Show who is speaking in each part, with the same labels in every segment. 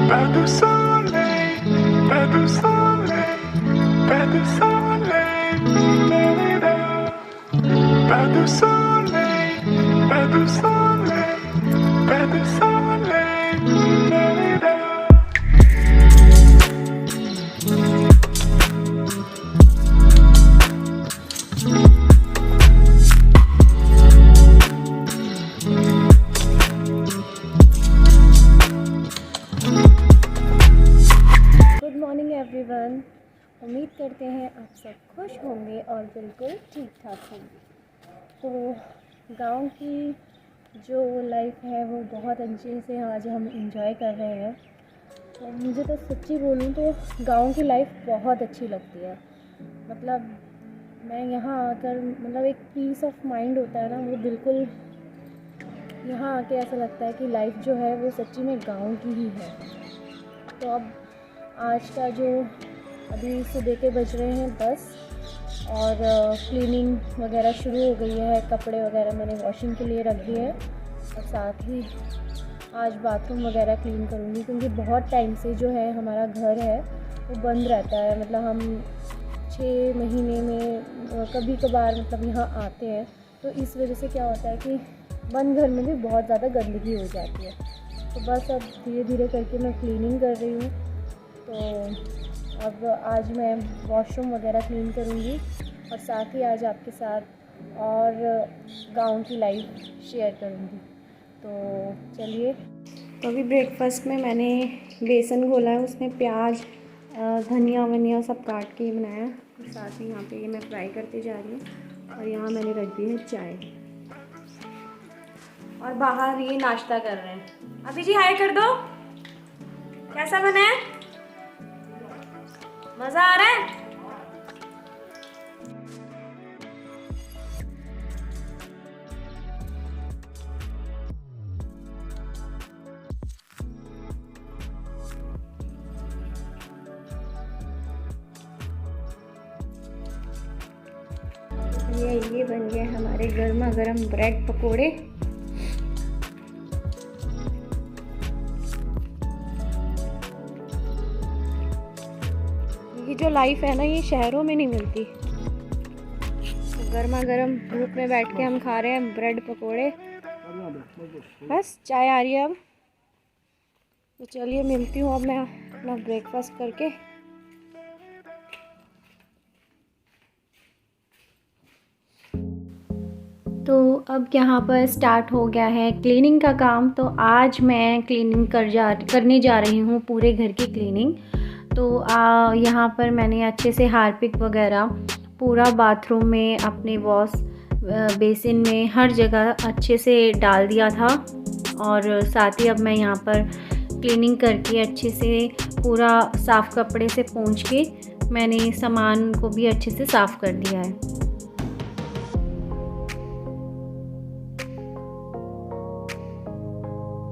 Speaker 1: Pas de soleil, pas de soleil, pas de soleil, la-la-la. Pas de soleil, pas de soleil, pas de soleil, la-la-la.
Speaker 2: Good morning everyone. उम्मीद करते हैं आप सब खुश होंगे और बिल्कुल ठीक ठाक होंगे। तो गांव की जो लाइफ है वो बहुत अच्छे से आज हम इंजॉय कर रहे हैं। तो मुझे तो सच्ची बोलूँ तो गांव की लाइफ बहुत अच्छी लगती है। मतलब मैं यहाँ आकर मतलब एक पीस ऑफ माइंड होता है ना, वो बिल्कुल यहाँ आके ऐसा लगता है कि लाइफ जो है वो सच्ची में गांव की ही है। तो अब आज का जो अभी सुबह के बज रहे हैं 10 और क्लीनिंग वगैरह शुरू हो गई है। कपड़े वगैरह मैंने वॉशिंग के लिए रख दिए हैं और साथ ही आज बाथरूम वगैरह क्लीन करूँगी, क्योंकि बहुत टाइम से जो है हमारा घर है वो बंद रहता है। मतलब हम 6 महीने में कभी कभार मतलब यहाँ आते हैं, तो इस वजह से क्या होता है कि बंद घर में भी बहुत ज़्यादा गंदगी हो जाती है। तो बस अब धीरे धीरे करके मैं क्लीनिंग कर रही हूँ। तो अब आज मैं वॉशरूम वगैरह क्लीन करूँगी और साथ ही आज आपके साथ और गांव की लाइफ शेयर करूँगी। तो चलिए। तो अभी ब्रेकफास्ट में मैंने बेसन घोला है, उसमें प्याज धनिया वनिया सब काट के बनाया। और साथ ही यहाँ पे ये मैं फ्राई करते जा रही हूँ और यहाँ मैंने रख दी है चाय। और बाहर ये नाश्ता कर रहे हैं। अभी जी हाय कर दो। कैसा बना है? मज़ा आ रहा है? ये बन गए हमारे गर्मा गर्म ब्रेड पकोड़े। ये जो लाइफ है ना, ये शहरों में नहीं मिलती। तो गर्मा गर्म धूप में बैठ के हम खा रहे हैं ब्रेड पकोड़े। बस चाय आ रही है अब। तो चलिए मिलती हूँ अब मैं अपना ब्रेकफास्ट करके। तो अब यहाँ पर स्टार्ट हो गया है क्लीनिंग का काम। तो आज मैं क्लीनिंग करने जा रही हूँ पूरे घर की क्लीनिंग। तो यहाँ पर मैंने अच्छे से हार्पिक वगैरह पूरा बाथरूम में, अपने वॉश बेसिन में, हर जगह अच्छे से डाल दिया था। और साथ ही अब मैं यहाँ पर क्लीनिंग करके अच्छे से पूरा साफ़ कपड़े से पोंछ के मैंने सामान को भी अच्छे से साफ़ कर दिया है।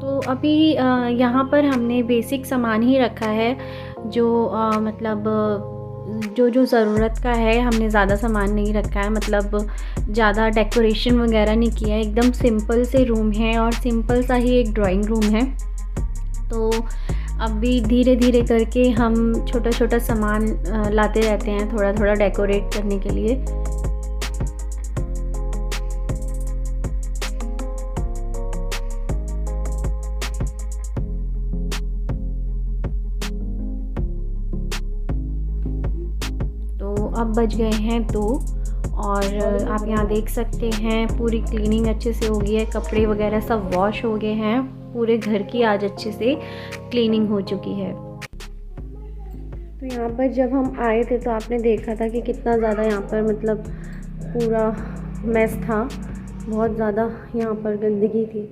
Speaker 2: तो अभी यहाँ पर हमने बेसिक सामान ही रखा है, जो मतलब जो ज़रूरत का है। हमने ज़्यादा सामान नहीं रखा है, मतलब ज़्यादा डेकोरेशन वगैरह नहीं किया है। एकदम सिंपल से रूम है और सिंपल सा ही एक ड्राइंग रूम है। तो अभी धीरे धीरे करके हम छोटा छोटा सामान लाते रहते हैं, थोड़ा थोड़ा डेकोरेट करने के लिए। अब बज गए हैं 2 और आप यहाँ देख सकते हैं पूरी क्लीनिंग अच्छे से हो गई है। कपड़े वगैरह सब वॉश हो गए हैं। पूरे घर की आज अच्छे से क्लीनिंग हो चुकी है। तो यहाँ पर जब हम आए थे तो आपने देखा था कि कितना ज़्यादा यहाँ पर मतलब पूरा मेस था, बहुत ज़्यादा यहाँ पर गंदगी थी।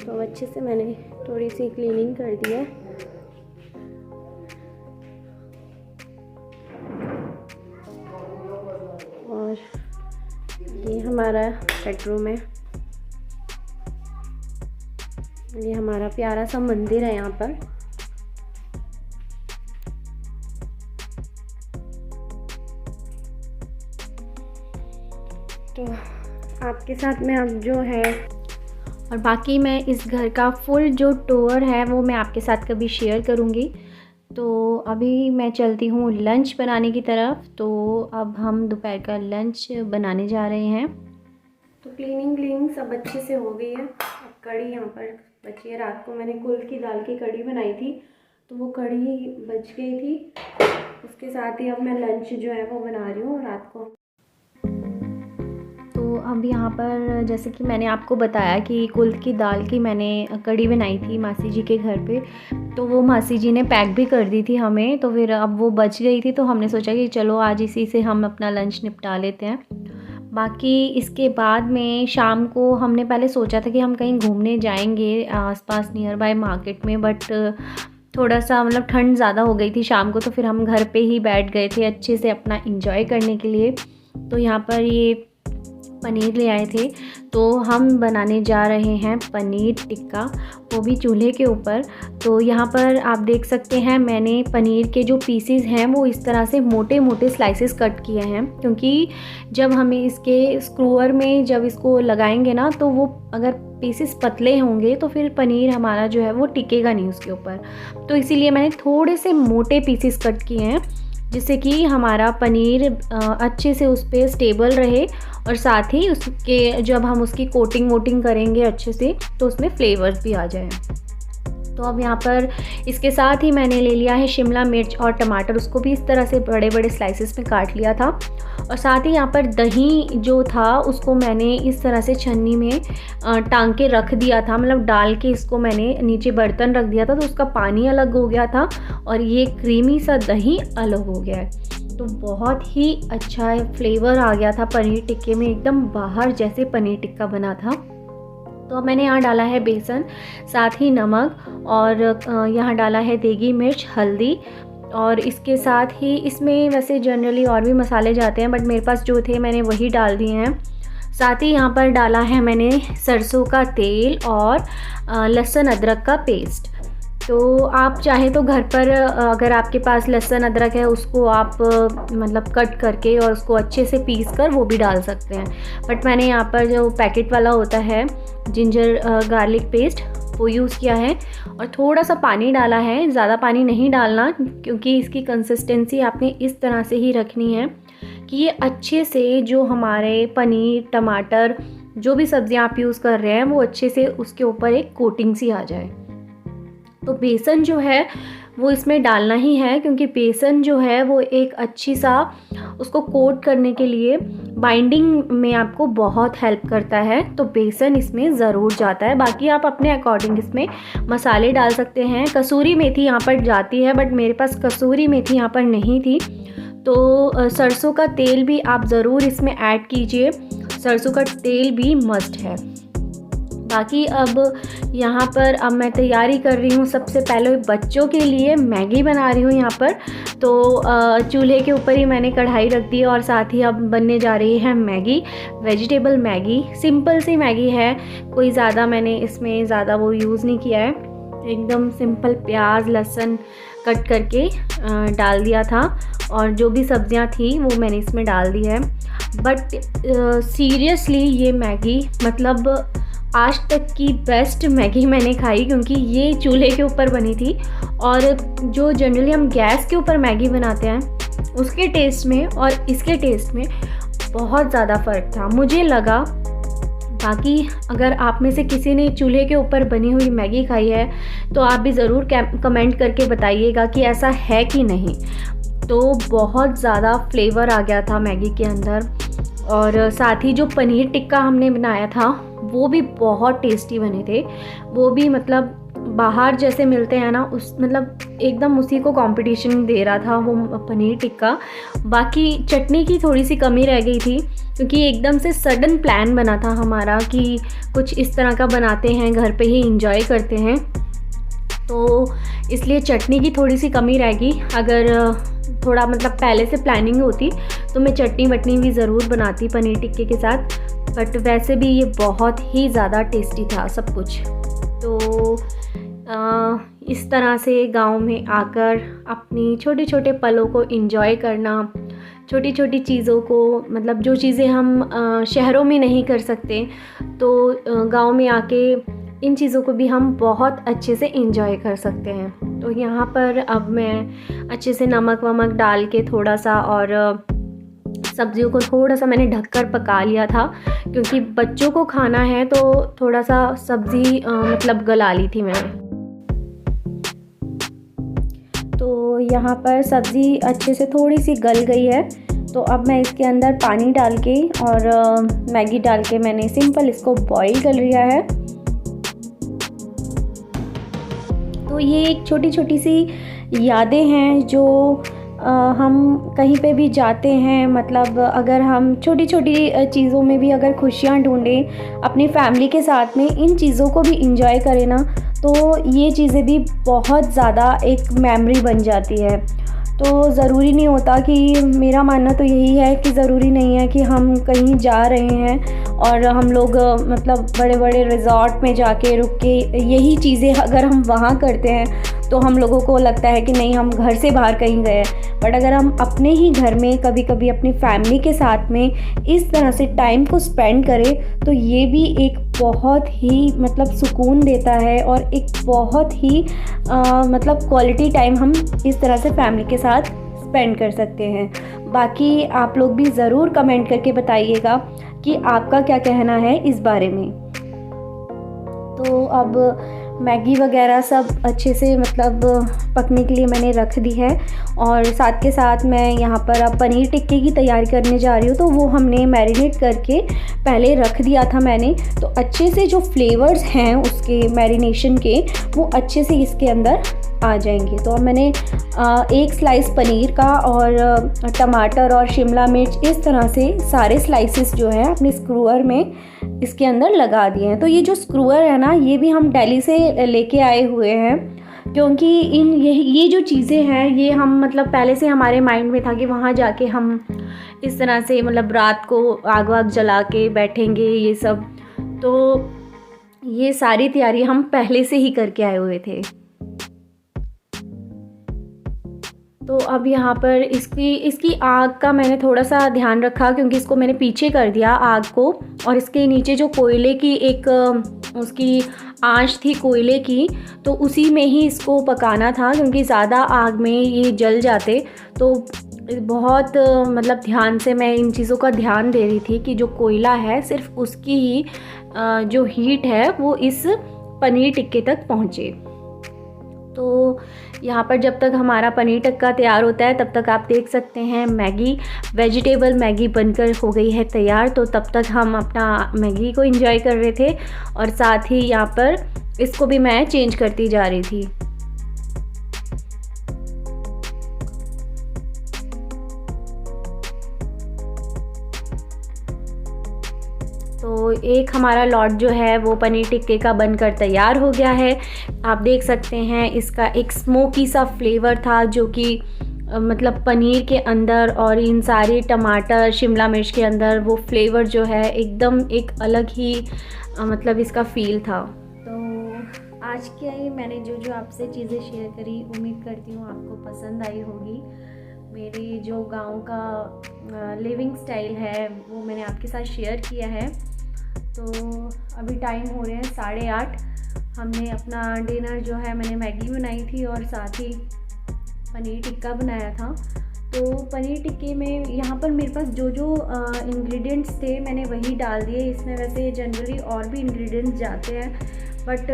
Speaker 2: तो अच्छे से मैंने थोड़ी सी क्लीनिंग कर दी है। और ये हमारा बेडरूम है। ये हमारा प्यारा सा मंदिर है यहाँ पर। तो आपके साथ में अब जो है और बाकी मैं इस घर का फुल जो टूर है वो मैं आपके साथ कभी शेयर करूँगी। तो अभी मैं चलती हूँ लंच बनाने की तरफ। तो अब हम दोपहर का लंच बनाने जा रहे हैं। तो क्लीनिंग सब अच्छे से हो गई है। अब कढ़ी यहाँ पर बची है। रात को मैंने कुल्थ की दाल की कढ़ी बनाई थी, तो वो कढ़ी बच गई थी। उसके साथ ही अब मैं लंच जो है वो बना रही हूँ रात को। तो अब यहाँ पर जैसे कि मैंने आपको बताया कि कुल्थ की दाल की मैंने कढ़ी बनाई थी मासी जी के घर पे, तो वो मासी जी ने पैक भी कर दी थी हमें। तो फिर अब वो बच गई थी, तो हमने सोचा कि चलो आज इसी से हम अपना लंच निपटा लेते हैं। बाकी इसके बाद में शाम को हमने पहले सोचा था कि हम कहीं घूमने जाएंगे आसपास नियर बाय मार्केट में, बट थोड़ा सा मतलब ठंड ज़्यादा हो गई थी शाम को, तो फिर हम घर पे ही बैठ गए थे अच्छे से अपना एंजॉय करने के लिए। तो यहाँ पर ये पनीर ले आए थे, तो हम बनाने जा रहे हैं पनीर टिक्का, वो भी चूल्हे के ऊपर। तो यहाँ पर आप देख सकते हैं मैंने पनीर के जो पीसेस हैं वो इस तरह से मोटे मोटे स्लाइसेस कट किए हैं, क्योंकि जब हमें इसके स्क्रूअर में जब इसको लगाएंगे ना, तो वो अगर पीसेस पतले होंगे तो फिर पनीर हमारा जो है वो टिकेगा नहीं उसके ऊपर। तो इसीलिए मैंने थोड़े से मोटे पीसेस कट किए हैं, जिससे कि हमारा पनीर अच्छे से उस पर स्टेबल रहे, और साथ ही उसके जब हम उसकी कोटिंग वोटिंग करेंगे अच्छे से तो उसमें फ्लेवर्स भी आ जाए। तो अब यहाँ पर इसके साथ ही मैंने ले लिया है शिमला मिर्च और टमाटर, उसको भी इस तरह से बड़े बड़े स्लाइसेस में काट लिया था। और साथ ही यहाँ पर दही जो था उसको मैंने इस तरह से छन्नी में टांग के रख दिया था, मतलब डाल के इसको मैंने नीचे बर्तन रख दिया था, तो उसका पानी अलग हो गया था और ये क्रीमी सा दही अलग हो गया है। तो बहुत ही अच्छा फ्लेवर आ गया था पनीर टिक्के में, एकदम बाहर जैसे पनीर टिक्का बना था। तो अब मैंने यहाँ डाला है बेसन, साथ ही नमक, और यहाँ डाला है देगी मिर्च, हल्दी, और इसके साथ ही इसमें वैसे जनरली और भी मसाले जाते हैं, बट मेरे पास जो थे मैंने वही डाल दिए हैं। साथ ही यहाँ पर डाला है मैंने सरसों का तेल और लहसुन अदरक का पेस्ट। तो आप चाहे तो घर पर अगर आपके पास लहसुन अदरक है उसको आप मतलब कट करके और उसको अच्छे से पीस कर वो भी डाल सकते हैं, बट मैंने यहाँ पर जो पैकेट वाला होता है जिंजर गार्लिक पेस्ट वो यूज़ किया है, और थोड़ा सा पानी डाला है, ज़्यादा पानी नहीं डालना, क्योंकि इसकी कंसिस्टेंसी आपने इस तरह से ही रखनी है कि ये अच्छे से जो हमारे पनीर टमाटर जो भी सब्जियां आप यूज़ कर रहे हैं वो अच्छे से उसके ऊपर एक कोटिंग सी आ जाए। तो बेसन जो है वो इसमें डालना ही है, क्योंकि बेसन जो है वो एक अच्छी सा उसको कोट करने के लिए बाइंडिंग में आपको बहुत हेल्प करता है, तो बेसन इसमें ज़रूर जाता है। बाकी आप अपने अकॉर्डिंग इसमें मसाले डाल सकते हैं। कसूरी मेथी यहाँ पर जाती है, बट मेरे पास कसूरी मेथी यहाँ पर नहीं थी, तो सरसों का तेल भी आप ज़रूर इसमें ऐड कीजिए, सरसों का तेल भी मस्ट है। बाकी अब यहाँ पर अब मैं तैयारी कर रही हूँ, सबसे पहले बच्चों के लिए मैगी बना रही हूँ यहाँ पर। तो चूल्हे के ऊपर ही मैंने कढ़ाई रख दी, और साथ ही अब बनने जा रही है मैगी, वेजिटेबल मैगी। सिंपल सी मैगी है, कोई ज़्यादा मैंने इसमें ज़्यादा वो यूज़ नहीं किया है, एकदम सिंपल प्याज लहसुन कट करके डाल दिया था, और जो भी सब्जियां थी वो मैंने इसमें डाल दी है। बट सीरियसली ये मैगी मतलब आज तक की बेस्ट मैगी मैंने खाई, क्योंकि ये चूल्हे के ऊपर बनी थी, और जो जनरली हम गैस के ऊपर मैगी बनाते हैं उसके टेस्ट में और इसके टेस्ट में बहुत ज़्यादा फ़र्क था मुझे लगा। बाकी अगर आप में से किसी ने चूल्हे के ऊपर बनी हुई मैगी खाई है तो आप भी ज़रूर कमेंट करके बताइएगा कि ऐसा है कि नहीं। तो बहुत ज़्यादा फ्लेवर आ गया था मैगी के अंदर, और साथ ही जो पनीर टिक्का हमने बनाया था वो भी बहुत टेस्टी बने थे। वो भी मतलब बाहर जैसे मिलते हैं ना, उस मतलब एकदम उसी को कंपटीशन दे रहा था वो पनीर टिक्का। बाकी चटनी की थोड़ी सी कमी रह गई थी, क्योंकि एकदम से सडन प्लान बना था हमारा कि कुछ इस तरह का बनाते हैं, घर पे ही इंजॉय करते हैं, तो इसलिए चटनी की थोड़ी सी कमी रहेगी। अगर थोड़ा मतलब पहले से प्लानिंग होती तो मैं चटनी वटनी भी ज़रूर बनाती पनीर टिक्के के साथ, बट वैसे भी ये बहुत ही ज़्यादा टेस्टी था सब कुछ। तो इस तरह से गांव में आकर अपनी छोटे छोटे पलों को एंजॉय करना, छोटी छोटी चीज़ों को, मतलब जो चीज़ें हम शहरों में नहीं कर सकते, तो गांव में आके इन चीज़ों को भी हम बहुत अच्छे से एंजॉय कर सकते हैं। तो यहाँ पर अब मैं अच्छे से नमक वमक डाल के थोड़ा सा, और सब्जियों को थोड़ा सा मैंने ढककर पका लिया था, क्योंकि बच्चों को खाना है तो थोड़ा सा सब्ज़ी मतलब गला ली थी मैंने। तो यहाँ पर सब्ज़ी अच्छे से थोड़ी सी गल गई है, तो अब मैं इसके अंदर पानी डाल के और मैगी डाल के मैंने सिंपल इसको बॉईल कर लिया है। तो ये एक छोटी छोटी सी यादें हैं जो हम कहीं पे भी जाते हैं, मतलब अगर हम छोटी छोटी चीज़ों में भी अगर खुशियाँ ढूंढें अपनी फैमिली के साथ में, इन चीज़ों को भी इंजॉय करें ना, तो ये चीज़ें भी बहुत ज़्यादा एक मेमोरी बन जाती है। तो ज़रूरी नहीं होता कि, मेरा मानना तो यही है कि ज़रूरी नहीं है कि हम कहीं जा रहे हैं और हम लोग मतलब बड़े बड़े रिज़ॉर्ट में जाके रुक के यही चीज़ें अगर हम वहाँ करते हैं तो हम लोगों को लगता है कि नहीं, हम घर से बाहर कहीं गए हैं। बट अगर हम अपने ही घर में कभी कभी अपनी फैमिली के साथ में इस तरह से टाइम को स्पेंड करें, तो ये भी एक बहुत ही मतलब सुकून देता है, और एक बहुत ही मतलब क्वालिटी टाइम हम इस तरह से फैमिली के साथ स्पेंड कर सकते हैं। बाकी आप लोग भी ज़रूर कमेंट करके बताइएगा कि आपका क्या कहना है इस बारे में। तो अब मैगी वगैरह सब अच्छे से मतलब पकने के लिए मैंने रख दी है, और साथ के साथ मैं यहाँ पर अब पनीर टिक्के की तैयारी करने जा रही हूँ। तो वो हमने मैरिनेट करके पहले रख दिया था मैंने, तो अच्छे से जो फ्लेवर्स हैं उसके मैरिनेशन के, वो अच्छे से इसके अंदर आ जाएंगे। तो अब मैंने एक स्लाइस पनीर का और टमाटर और शिमला मिर्च इस तरह से सारे स्लाइसेस जो है अपने स्क्रूअर में इसके अंदर लगा दिए हैं। तो ये जो स्क्रूअर है ना, ये भी हम दिल्ली से लेके आए हुए हैं, क्योंकि ये जो चीज़ें हैं ये हम मतलब पहले से हमारे माइंड में था कि वहाँ जाके हम इस तरह से मतलब रात को आग वाग जला के बैठेंगे ये सब। तो ये सारी तैयारी हम पहले से ही करके आए हुए थे। तो अब यहाँ पर इसकी आग का मैंने थोड़ा सा ध्यान रखा, क्योंकि इसको मैंने पीछे कर दिया आग को, और इसके नीचे जो कोयले की एक उसकी आंच थी कोयले की, तो उसी में ही इसको पकाना था, क्योंकि ज़्यादा आग में ये जल जाते। तो बहुत मतलब ध्यान से मैं इन चीज़ों का ध्यान दे रही थी कि जो कोयला है सिर्फ उसकी ही जो हीट है वो इस पनीर टिक्के तक पहुँचे। तो यहाँ पर जब तक हमारा पनीर टिक्का तैयार होता है तब तक आप देख सकते हैं मैगी, वेजिटेबल मैगी बनकर हो गई है तैयार। तो तब तक हम अपना मैगी को एंजॉय कर रहे थे, और साथ ही यहाँ पर इसको भी मैं चेंज करती जा रही थी। तो एक हमारा लॉट जो है वो पनीर टिक्के का बनकर तैयार हो गया है। आप देख सकते हैं इसका एक स्मोकी सा फ्लेवर था, जो कि मतलब पनीर के अंदर और इन सारे टमाटर शिमला मिर्च के अंदर वो फ्लेवर जो है एकदम एक अलग ही मतलब इसका फ़ील था। तो आज की मैंने जो आपसे चीज़ें शेयर करी, उम्मीद करती हूँ आपको पसंद आई होगी। मेरी जो गांव का लिविंग स्टाइल है वो मैंने आपके साथ शेयर किया है। तो अभी टाइम हो रहे हैं 8:30। हमने अपना डिनर जो है, मैंने मैगी बनाई थी और साथ ही पनीर टिक्का बनाया था। तो पनीर टिक्के में यहाँ पर मेरे पास जो इंग्रेडिएंट्स थे मैंने वही डाल दिए। इसमें वैसे जनरली और भी इंग्रेडिएंट्स जाते हैं, बट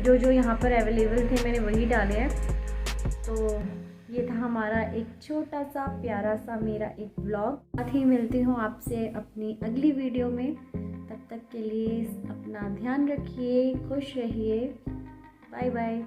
Speaker 2: जो यहाँ पर अवेलेबल थे मैंने वही डाले हैं। तो ये था हमारा एक छोटा सा प्यारा सा मेरा एक व्लॉग। साथ ही मिलती हूँ आपसे अपनी अगली वीडियो में। तब तक के लिए अपना ध्यान रखिए, खुश रहिए। Bye bye.